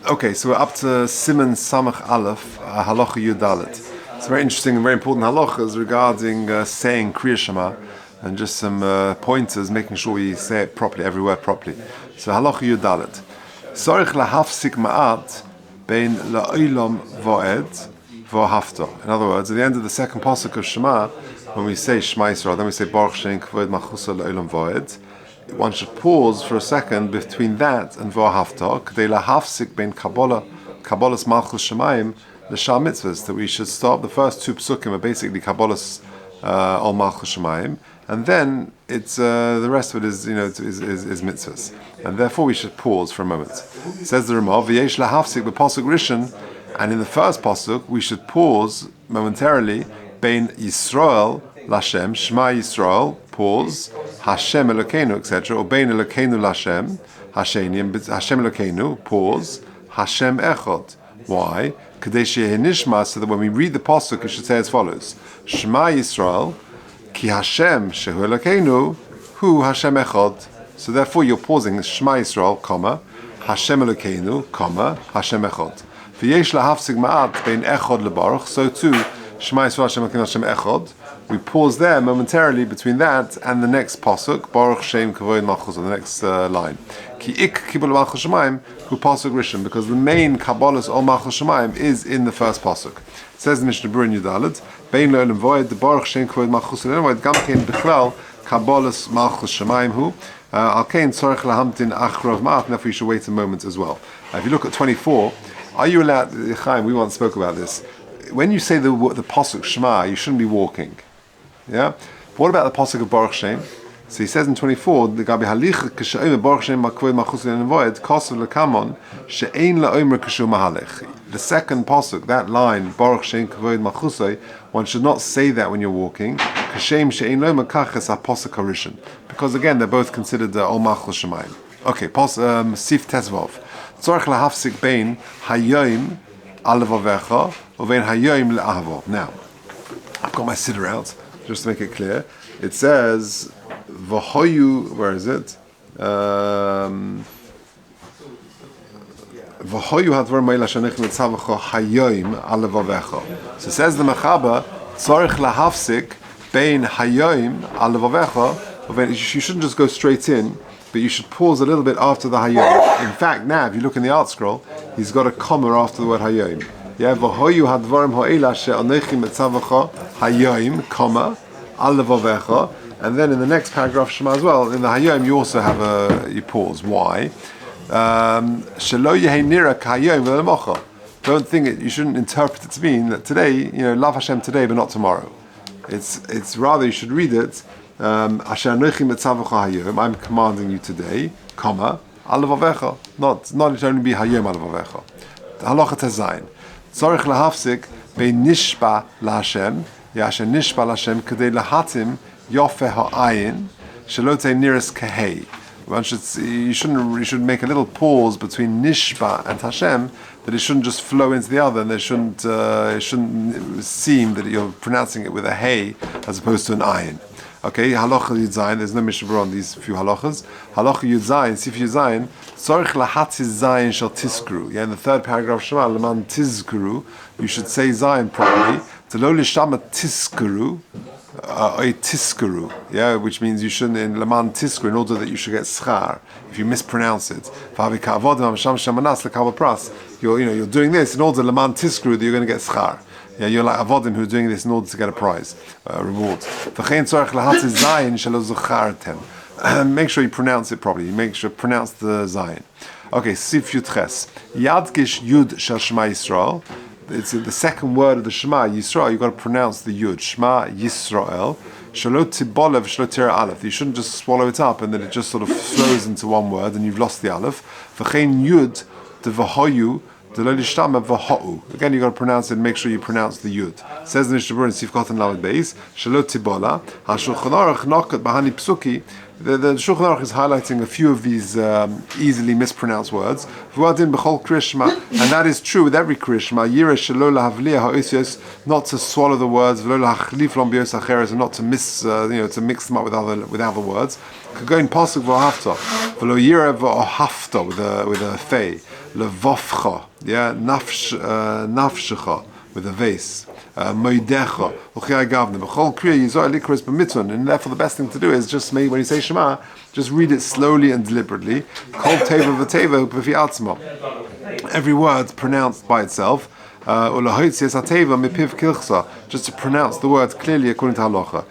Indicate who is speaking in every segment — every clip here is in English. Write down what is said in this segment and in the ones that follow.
Speaker 1: Okay, so we're up to Siman Samach Aleph, Halacha Yudalit. It's very interesting and very important halachas regarding saying Kriya Shema, and just some pointers, making sure we say it properly, every word properly. So Halacha Yudalit. Sorich lahafsik ma'at bein la'olam vo'ed vo'hafta. In other words, at the end of the second pasuk of Shema, when we say Shema Yisrael, then we say Baruch Shein Kvod Machusa la'olam vo'ed. One should pause for a second between that and Vo'hafta, k'dei lahafsik bein Kabbalah's Malchus Shemaim, the Shah mitzvahs, that we should stop. The first two psukim are basically Kabbalah's Ol Malchus Shemaim, and then it's the rest of it is mitzvahs, and therefore we should pause for a moment. It says the Ramah, v'yesh lahafsik b'pasuk rishon, and in the first pasuk we should pause momentarily bein Yisrael Lashem, Shema Yisrael, pause, Hashem Elokeinu, etc., or Bein Elokeinu Lashem, Hashem Elokeinu, pause, Hashem Echad. Why? Kadesh Nishma, so that when we read the pasuk, it should say as follows: Shema Yisrael, Ki Hashem Shehu Elokeinu, Hu Hashem Echad. So therefore, you're pausing Shema Yisrael, comma, Hashem Elokeinu, comma, Hashem Echad. V'yesh lahafsik ma'at bein Echad lebaruch. So too, Shema Yisrael Hashem Elokeinu Hashem Echad. We pause there momentarily between that and the next pasuk, Baruch Shein Kavod Malchus, on the next line. Ki ik kibul Malchus Shemaim, who pasuk rishon, because the main Kabbalah's Ol Malchus Shemaim is in the first pasuk. It says the Mishnah Berurah in Yudalit, Bein Lo'elim Voed, the Baruch Shein Kavod Malchus Voed, Gamkein Bechlal Kabbalah's Malchus Shemaim Hu, Alkein Tzorech Lahamtin Achrov Ma'at, and therefore you should wait a moment as well. If you look at 24, are you allowed? Chaim, we once spoke about this. When you say the pasuk Shema, you shouldn't be walking. Yeah. But what about the pasuk of Baruch Shem? So he says in 24, the Gabi Halich K'She'omer Baruch Shem Makvod Machus Le'Nevoed Kosav Le'Kamon She'ein La'omer K'Shu Mahalech. The second pasuk, that line Baruch Shem Kavod Machusay, one should not say that when you're walking. K'Shem She'ein La'omer Kachas HaPasuk HaRishon, because again they're both considered Ol Malchus Shemaim. Okay, Sif Tesvav. Tzorich lahafsik bein Hayoim Alevavecha or bein Hayoim Le'ahavo. Now, I've got my siddur out. Just to make it clear, it says V'hoyu. Where is it? V'hoyu hadvar meila shanich mitzavacho hayoim alevavecha. So it says the Mechaba tzorich lahafsik bein hayoim alevavecha. You shouldn't just go straight in, but you should pause a little bit after the hayoim. In fact, now if you look in the art scroll, he's got a comma after the word hayoim. Yeah, v'hoyu hadvarim ha'ila she'anechi mitzavacha hayoim, comma, alevavecha, and then in the next paragraph Shema as well, in the hayoim you also have you pause. Why? Shelo yehei nira k'hayoim v'lemocha. Don't think it. You shouldn't interpret it to mean that today, love Hashem today, but not tomorrow. It's rather you should read it. Asher anechi mitzavacha hayoim. I'm commanding you today, comma, alevavecha. Not it only be hayoim alevavecha. Halacha tezayin. Tzorich lahafsik bein nishba laHashem, yasher nishba laHashem, kedei lahatim yofeh ha'ayin, shelotei niras kahei. You should make a little pause between nishba and Hashem, that it shouldn't just flow into the other, and it shouldn't seem that you're pronouncing it with a hey as opposed to an ayin. Okay, halacha Yud Zayin. There's no Mishnah Berurah on these few halachas. Halacha Yud Zayin, Sif Yud Zayin. Tzorich lahatiz Zayin shall tiskuru. Yeah, in the third paragraph of Shema, leman tizkuru, you should say Zayin properly. Telo lishama tiskuru, a tiskuru. Yeah, which means you shouldn't in leman tiskuru, in order that you should get schar if you mispronounce it. You're doing this in order leman tiskuru that you're going to get schar. Yeah, you're like avodim who are doing this in order to get a prize, reward. Make sure you pronounce it properly. Make sure pronounce the zayin. Okay, Sif Yudches. Yadgish Yud Shel Shema Yisrael. It's the second word of the Shema Yisrael. You've got to pronounce the Yud. Shema Yisrael. Shalot Tibolev Shalot Tira Aleph. You shouldn't just swallow it up and then it just sort of flows into one word and you've lost the Aleph. V'chein Yud the V'hoyu. Again, you've got to pronounce it and make sure you pronounce the Yud. Says the Mishnah Berurah in Sif Kotan Lamed Beis, Shalot Tibola, HaShulchan Aruch Nokat Bahani Psuki, The Shulchan Aruch is highlighting a few of these easily mispronounced words. V'uadin b'chol Kriya Shema, and that is true with every Kriya Shema. Yireh shelo lahavliya ha'osios, not to swallow the words, v'lo lahachlif lom bios acheres, and not to to mix them up with other words. Kagoin pasuk v'ohafta, v'lo yireh v'ohafta with a fei, levofcha, nafshecha with a vase. Moidecha, and therefore the best thing to do is just when you say Shema, just read it slowly and deliberately. Every word pronounced by itself. Just to pronounce the words clearly according to halacha.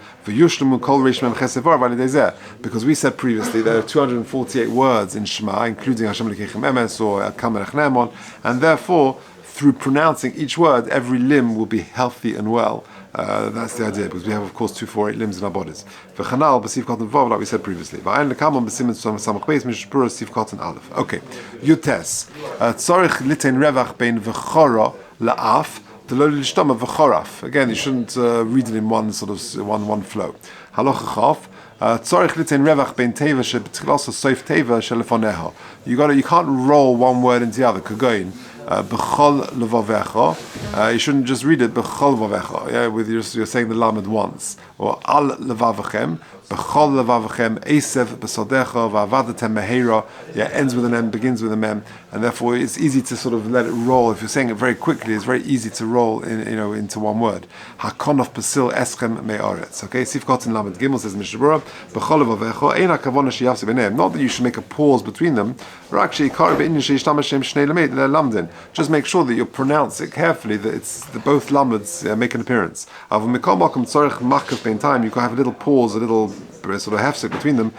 Speaker 1: Because we said previously there are 248 words in Shema, including Hashem Elokeichem Emes or Kam Melech Ne'emon, and therefore through pronouncing each word, every limb will be healthy and well. That's the idea, because we have, of course, 248 limbs in our bodies. V'chanal b'sif katan vav, like we said previously. V'ayin lekamon b'simen samach beis mishpura sif katan aleph. Okay, Yutes. Tzorich litein revach bein v'chora la'af d'lo l'shtama v'choraf. Again, you shouldn't read it in one flow. Halacha chaf. Tzorich litein revach bein teva sheb'tchilas soif teva shelefoneha. You can't roll one word into the other. Kagoin. B'chol levavecha. You shouldn't just read it b'chol levavecha. Yeah, you're saying the lamed once. Or al levavechem. B'chol levavechem esev b'sodecha v'avadetem meheira. Yeah, ends with an M, begins with a mem, and therefore it's easy to sort of let it roll. If you're saying it very quickly, it's very easy to roll into one word. Hakonof pasil eschem me'aretz. Okay, Sifkot lamed gimel says Mishabura b'chol levavecha ein hakavona sheyavse b'neim. Not that you should make a pause between them, but actually kar be'inyan sheyishtam Hashem shnei lamed lamdin. Just make sure that you pronounce it carefully, that it's both lameds make an appearance. Time, you can have a little pause, a little sort of hefsek between them.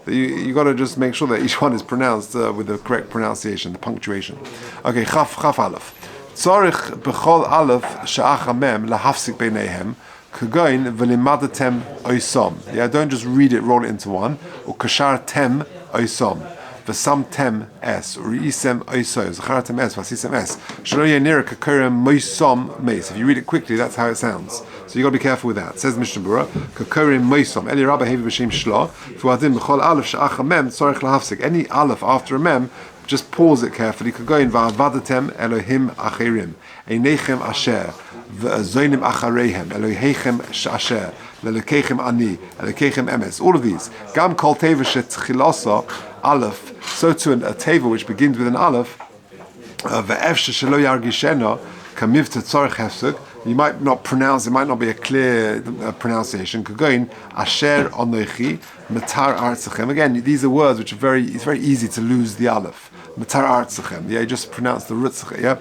Speaker 1: You got to just make sure that each one is pronounced with the correct pronunciation, the punctuation. Okay, chaf aleph. Tzorich b'chol aleph she'ach mem lahafsik beineihem. Kagoin v'limadatem oisom. Yeah, don't just read it, roll it into one. Or kashar tem oisom. V'sam tem es. Or isem oisoy. Zachar tem es. V'asisem es. Shelo yenir kakurem moisom meis. If you read it quickly, that's how it sounds. So you got to be careful with that. Says Mishnah Berurah, kakurem moisom. Eli Rabbi hevi b'shem shlo. V'uadin b'chol aleph she'ach mem tzorich lahafsik. Any aleph after a mem, just pause it carefully. Kagoin v'avadatem Elohim acherim. Einechem asher. V'zoinim achareihem. Elohechem asher. Lelokeichem ani. Elokeichem emes. All of these. Gam kol teva shetchilasa aleph. So to a teva which begins with an aleph. Ve'efshe shelo yargishena kamivta tzorich hefsek. You might not pronounce, it might not be a clear pronunciation. Kagoin asher onochi matar artzachem. Again, these are words which are it's very easy to lose the aleph. Matar artzachem. Yeah, you just pronounce the rutzach. Yeah.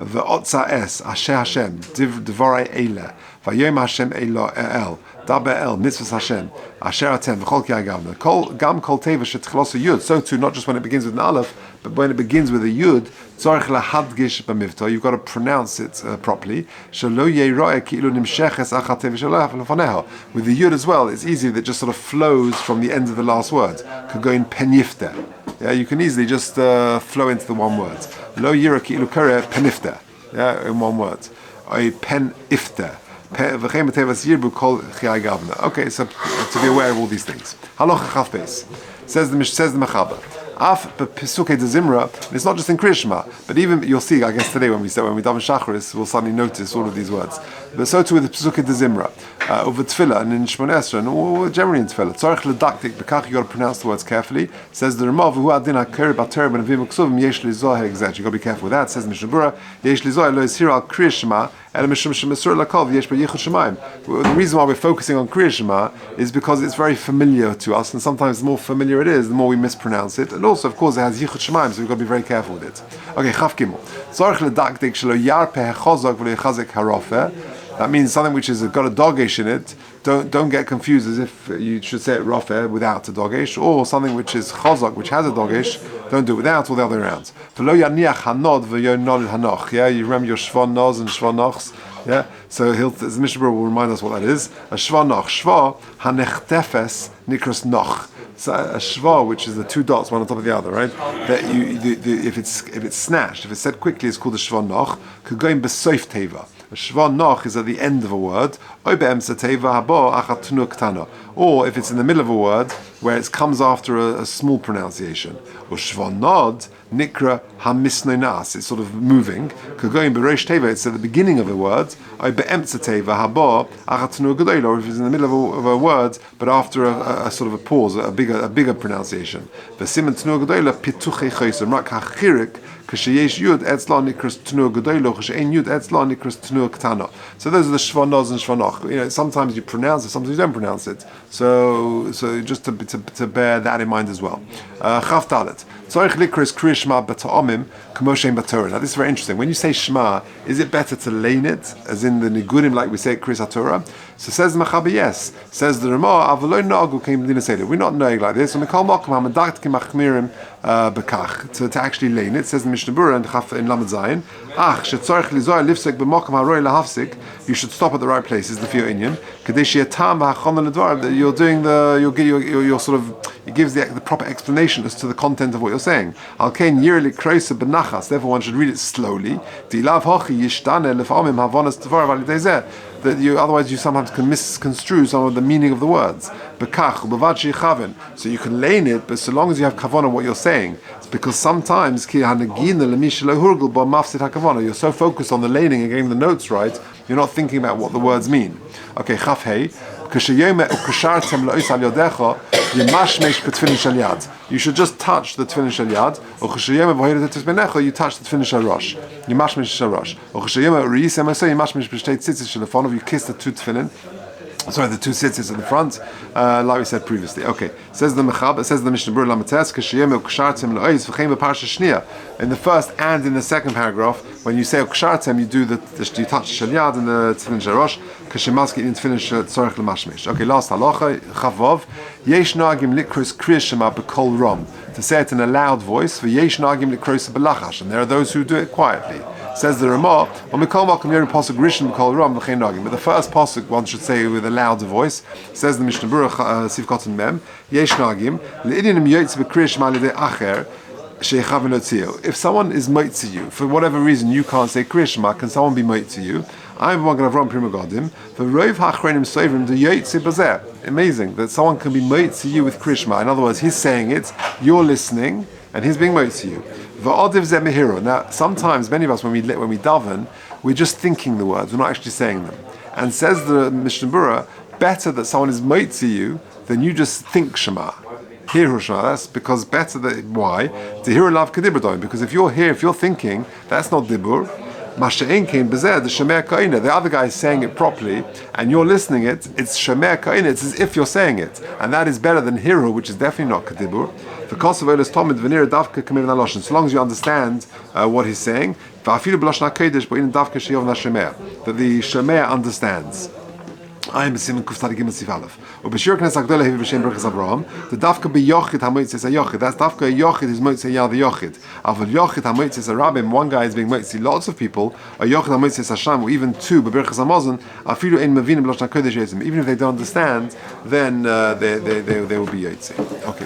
Speaker 1: Ve'otza es asher Hashem divorei eile vayom Hashem el daber el mitzvahs Hashem asher atem v'chol ki agavna gam kol teva shetchilos a yud. So too, not just when it begins with an aleph, but when it begins with a yud, tzorich lahadgish b'mivta. You've got to pronounce it properly. Shelo yeroeh ki'ilu nimsheches achat teva shelo lefaneha. With the yud as well, it's easy that it just sort of flows from the end of the last word. Could go in penifter. Yeah, you can easily just flow into the one word. Lo yira ki ilu kare penifter. Yeah, in one word. A penifter. Okay, so to be aware of all these things. Halacha chaf beis. Says the Mechaber. Af pesukei de Zimra. It's not just in Kriya Shema, but even you'll see. I guess today when we daven Shacharis, we'll suddenly notice all of these words. But so too with the pesukei de Zimra, over Tefillah and in Shemona Esrei, and generally in Tefillah. Tzorich ledaktik bekach. You got to pronounce the words carefully. Says the Ramav, who adin haker bater ben avim uksuvim yesh lizoh hegzet. You got to be careful with that. Says Mishnah Berurah, yesh lizoh lo yishir al Kriya Shema. The reason why we're focusing on Kriya Shema is because it's very familiar to us, and sometimes the more familiar it is, the more we mispronounce it. And also, of course, it has Yichud Shemaim, so we've got to be very careful with it. Okay, Chaf Gimel. That means something which has got a dogesh in it. Don't get confused as if you should say it rofeh without a dogesh, or something which is chazak which has a dogesh. Don't do it without, or the other way around. Yeah, you remember your shvan nos and shvan nochs. Yeah, so the Mishnah will remind us what that is. A shva noch, shva hanechtefes nikras noch. So a shva, which is the two dots, one on top of the other, right? That if it's snatched, if it's said quickly, it's called a shva noch. Could go in besoif teva. Shva noch is at the end of a word. Or if it's in the middle of a word where it comes after a small pronunciation. Or Shva nod nikra hamisnoinas. It's sort of moving. Going bereish teva. It's at the beginning of a word. Or if it's in the middle of a word, but after a sort of a pause, a bigger pronunciation. The siman tnua gedola pituchei chaysim rak hachirik. So those are the shvanos and shvanoch. Sometimes you pronounce it, sometimes you don't pronounce it. So just to bear that in mind as well. Chav dalet. Tzorich likros kriya shema b'ta'omim k'moshein b'torah. Now this is very interesting. When you say shema, is it better to lane it, as in the nigurim, like we say at kriyas Torah? So says the Mechaber, yes. Says the Ramah, avlo nagu came to say that we're not knowing like this. So mikol makom hamadakt kimachmirim bekach to actually lane it. Says the Mishnah Berurah in Lamed Zayin. Ach shetzorich lizoy lifsek b'makom haroi lahafsik. You should stop at the right places. The fear inyan. Kadeshi atam v'hachon l'dvar. That you're doing you're sort of, it gives the proper explanation as to the content of what you're saying. Al kein yirli kroisa benachas. Therefore, one should read it slowly. Dilav hochi yishtane lefamim havonas dvar validezeh. That otherwise you sometimes can misconstrue some of the meaning of the words. So you can lane it, but so long as you have kavanah what you're saying. It's because sometimes you're so focused on the laning and getting the notes right, you're not thinking about what the words mean. Okay, chaf hey. You should just touch the tefillin shel yad. You touch the tefillin shel rosh. You mashmish shel rosh. You kiss the two tefillin. Sorry, the two tzitzis at the front, like we said previously. Okay, says the Mechaber, says the Mishnah Berurah Lamates, Kashiyem ukshartem lo'ois v'chein b'parsha shniya. In the first and in the second paragraph, when you say ukshartem, you do you touch shel yad and the tefillin shel rosh. Kashemaski in tefillin shel tzorich l'mashmish. Okay, last halacha chavov. Yesh nagim likros kriya shema b'kol rom. To say it in a loud voice. V'yesh nagim likros b'lachash, and there are those who do it quietly. Says the Ramah, but the first pasuk one should say with a louder voice. Says the Mishnah Berurah Sif Kotan Mem, Yesh Nagim, if someone is mate to you, for whatever reason you can't say Kriya Shema, can someone be mate to you? I'm one going to run Prima Godim. The Rov Hachronim Sovrim the Yotzi Bazeh. Amazing that someone can be mate to you with Kriya Shema. In other words, he's saying it, you're listening, and he's being mate to you. Now, sometimes many of us when we daven, we're just thinking the words, we're not actually saying them. And says the Mishnah Berurah, better that someone is mate to you than you just think Shema. Hear Shema. That's because better that why? To hear a love kadibur, because if you're thinking, that's not dibur. The other guy is saying it properly, and you're listening it. It's shemer ka'ina. It's as if you're saying it, and that is better than hiru, which is definitely not kadibur. So long as you understand what he's saying, that the shemer understands. I am Simon Kufstadi Gimel Sif Aleph. Ubeshir Knes Agdola Hevi B'Shem Berachas Avraham. The Dafka B'Yochid HaMoitzes HaYochid. That's Dafka Yochid is Moitzes Yad Yochid. Avol Yochid HaMoitzes HaRabim. One guy is being Moitzes. Lots of people are Yochid HaMoitzes HaSham, or even two B'Berachas HaMazon. Afilu Ein Mevinim B'Loshna Kodesh Yetzim. Even if they don't understand, then they will be Yetzim. Okay,